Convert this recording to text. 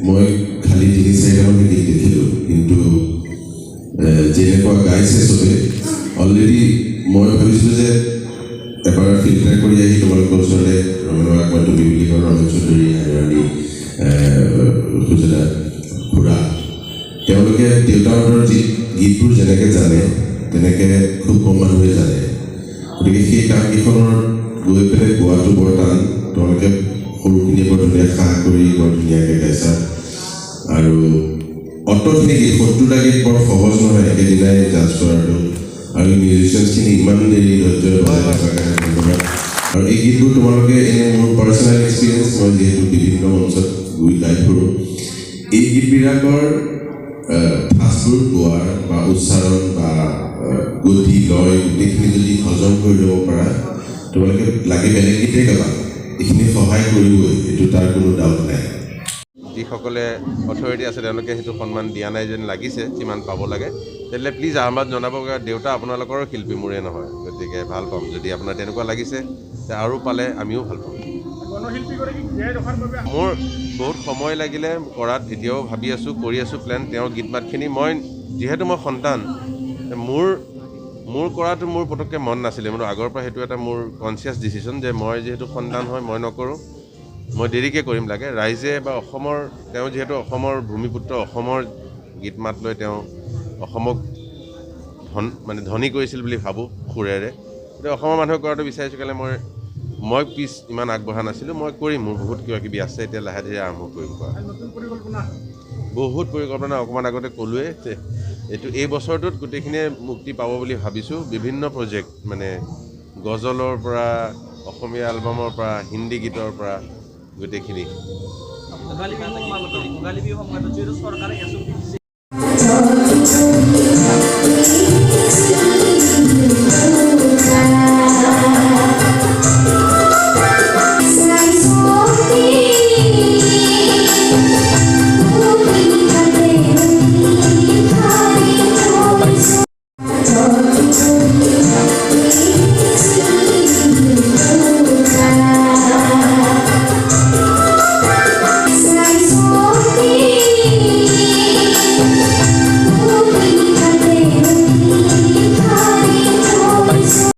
মই খালি ৩-৪টা গীত দেখিলোঁ, কিন্তু যেনেকুৱা গাইছে চবে অলৰেডি মই ভাবিছিলোঁ যে এবাৰ ফিল্টাৰ কৰি আহি তোমালোকৰ ওচৰতে ৰমেনক মই তুমি বুলি কওঁ, ৰমেন চৌধুৰী আৰু সুজনা খুৰা, তেওঁলোকে দেউতাহঁতৰ গীতবোৰ যেনেকৈ জানে তেনেকৈ খুব কম মানুহে জানে। গতিকে সেই কামকেইখনৰ গৈ পেলাই গোৱাটো বৰ টান। তোমালোকে সৰুখিনিয়ে বৰ ধুনীয়া সাহ কৰি বৰ ধুনীয়াকৈ গাইছা, আৰু অতখিনি গীত ৭০টা গীত বৰ সহজ নহয় একেদিনাই জাজ কৰাটো, আৰু মিউজিচিয়ানছখিনি ইমান দেৰি ধৈৰ্য বজাই থকাৰ কাৰণে ধন্যবাদ। আৰু এই গীতবোৰ তোমালোকে এনে মোৰ পাৰ্চনেল এক্সপিৰিয়েঞ্চ, মই যিহেতু বিভিন্ন মঞ্চত গৈ গাই ফুৰোঁ, এই গীতবিলাকৰ ফাষ্টবোৰ গোৱাৰ বা উচ্চাৰণ বা গতি লয় গোটেইখিনি যদি হজম কৰি ল'ব পাৰা, তোমালোকে লাগে বেলেগ গীতেই গাবা, এইখিনি সহায় কৰিবই, এইটো তাৰ কোনো ডাউট নাই। যিসকলে অথৰিটি আছে তেওঁলোকে সেইটো সন্মান দিয়া নাই যেন লাগিছে, যিমান পাব লাগে। তেতিয়াহ'লে প্লিজ আহ্বান জনাব, দেউতা আপোনালোকৰো শিল্পী, মোৰে নহয়। গতিকে ভাল পাম যদি আপোনাৰ তেনেকুৱা লাগিছে, আৰু পালে আমিও ভাল পাম। মোৰ বহুত সময় লাগিলে কৰাত, এতিয়াও ভাবি আছোঁ, কৰি আছোঁ প্লেন। তেওঁৰ গীত মাতখিনি মই যিহেতু মই সন্তান, মোৰ কৰাটো মোৰ পটককৈ মন নাছিলে, মোৰ আগৰ পৰা সেইটো এটা মোৰ কনচিয়াছ ডিচিশ্যন যে মই যিহেতু সন্তান হয় মই নকৰোঁ, মই দেৰিকৈ কৰিম লাগে। ৰাইজে বা অসমৰ, তেওঁ যিহেতু অসমৰ ভূমিপুত্ৰ, অসমৰ গীত মাত লৈ তেওঁ অসমক ধনী কৰিছিল বুলি ভাবোঁ সুৰেৰে। গতিকে অসমৰ মানুহে কৰাটো বিচাৰিছোঁ কাৰণে মই ইমান আগবঢ়া নাছিলোঁ, মই কৰিম। মোৰ বহুত কিবা কিবি আছে, এতিয়া লাহে ধীৰে আৰম্ভ কৰিম কৰা। বহুত পৰিকল্পনা, অকণমান আগতে ক'লোৱে, এই বছৰটোত গোটেইখিনিয়ে মুক্তি পাব বুলি ভাবিছোঁ। বিভিন্ন প্ৰজেক্ট, গজলৰ পৰা অসমীয়া এলবামৰ পৰা হিন্দী গীতৰ পৰা গোটেইখিনি।